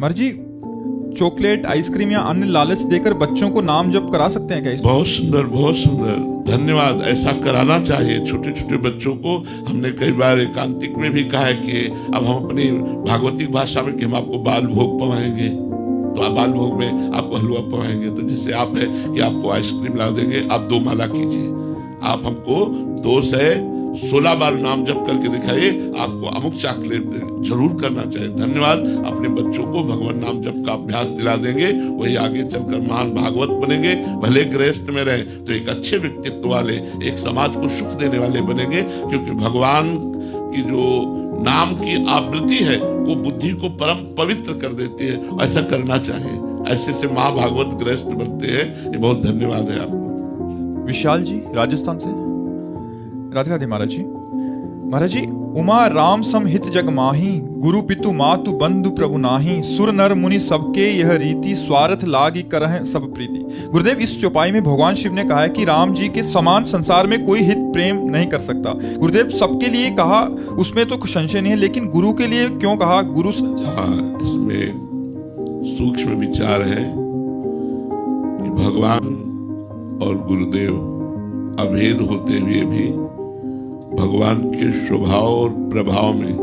मर्जी chocolate, ice cream या अन्य लालच देकर बच्चों को नाम जप करा सकते हैं क्या? बहुत सुंदर, बहुत सुंदर, धन्यवाद। ऐसा कराना चाहिए छोटे छोटे बच्चों को। हमने कई बार एकांतिक में भी कहा है कि अब हम अपनी भागवतिक भाषा में कि हम आपको बाल भोग पवाएंगे, तो आप बाल भोग में आपको हलवा पवाएंगे। तो जैसे आप है कि आपको आइसक्रीम ला देंगे, आप 2 माला कीजिए, आप हमको 2 से 16 बार नाम जप करके दिखाइए, आपको अमुक चॉकलेट जरूर करना चाहिए। धन्यवाद। अपने बच्चों को भगवान नाम जप का अभ्यास दिला देंगे, वही आगे चलकर महान भागवत बनेंगे। भले गृहस्थ में रहे तो एक अच्छे व्यक्तित्व वाले, एक समाज को सुख देने वाले बनेंगे, क्योंकि भगवान की जो नाम की आवृत्ति है वो बुद्धि को परम पवित्र कर देती है। ऐसा करना चाहिए, ऐसे से महाभागवत गृहस्थ बनते हैं। ये बहुत धन्यवाद है आपको। विशाल जी राजस्थान से, राधे राधे महाराज जी। महाराज जी, उमा राम सम हित जग माही, गुरु पितु मातु बंधु प्रभु नाही, सुर नर मुनि सबके यह रीति, स्वार्थ लागी करह सब प्रीति। गुरुदेव, इस चौपाई में भगवान शिव ने कहा है कि राम जी के समान संसार में कोई हित प्रेम नहीं कर सकता। गुरुदेव, सबके लिए कहा, उसमें तो कुछ संशय नहीं है, लेकिन गुरु के लिए क्यों कहा? गुरु इसमें सूक्ष्म विचार है कि भगवान और गुरुदेव अभेद होते हुए भी भगवान के स्वभाव और प्रभाव में,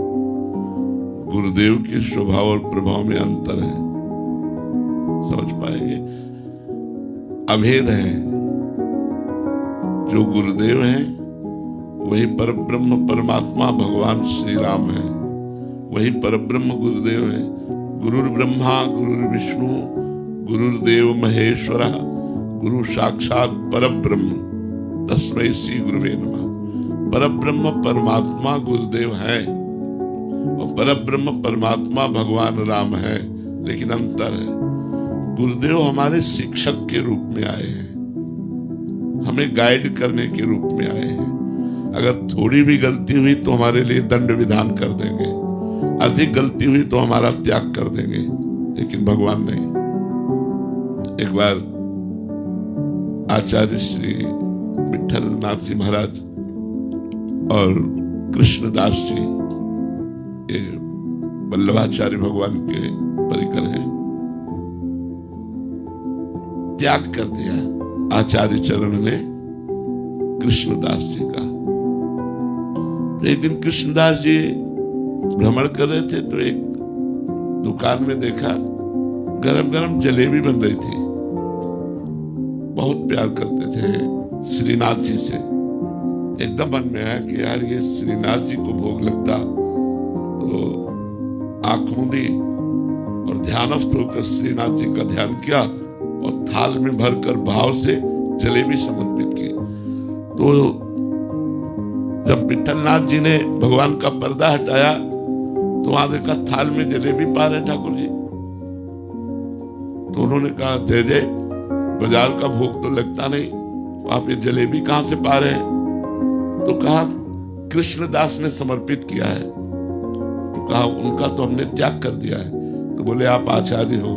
गुरुदेव के स्वभाव और प्रभाव में अंतर है। समझ पाएंगे? अभेद है। जो गुरुदेव हैं वही परब्रह्म परमात्मा भगवान श्री राम है, वही परब्रह्म गुरुदेव है। गुरुर् ब्रह्मा गुरुर्विष्णु गुरुर्देव महेश्वरः, गुरु साक्षात परब्रह्म तस्मै श्री गुरुवे नमः। परब्रह्म परमात्मा गुरुदेव है और परब्रह्म परमात्मा भगवान राम है, लेकिन अंतर है। गुरुदेव हमारे शिक्षक के रूप में आए हैं, हमें गाइड करने के रूप में आए हैं। अगर थोड़ी भी गलती हुई तो हमारे लिए दंड विधान कर देंगे, अधिक गलती हुई तो हमारा त्याग कर देंगे, लेकिन भगवान नहीं। एक बार आचार्य श्री विठल नाथ जी महाराज और कृष्णदास जी, ये वल्लभाचार्य भगवान के परिकर हैं, त्याग कर दिया आचार्य चरण ने कृष्णदास जी का। तो एक दिन कृष्णदास जी भ्रमण कर रहे थे तो एक दुकान में देखा गरम गरम जलेबी बन रही थी। बहुत प्यार करते थे श्रीनाथ जी से। एकदम मन में आया कि यार ये श्रीनाथ जी को भोग लगता, तो आंख मूंदी और ध्यानस्थ होकर श्रीनाथ जी का ध्यान किया और थाल में भरकर भाव से जलेबी समर्पित की। तो जब विठलनाथ जी ने भगवान का पर्दा हटाया तो वहां देखा थाल में जलेबी पा रहे ठाकुर जी। तो उन्होंने कहा, जय जय, बाजार का भोग तो लगता नहीं, आप ये जलेबी कहां से पा रहे हैं? तो कहा कृष्णदास ने समर्पित किया है। तो कहा उनका तो हमने त्याग कर दिया है। तो बोले आप आचार्य हो,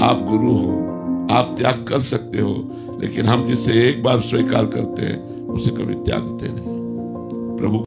आप गुरु हो, आप त्याग कर सकते हो, लेकिन हम जिसे एक बार स्वीकार करते हैं उसे कभी त्यागते नहीं। प्रभु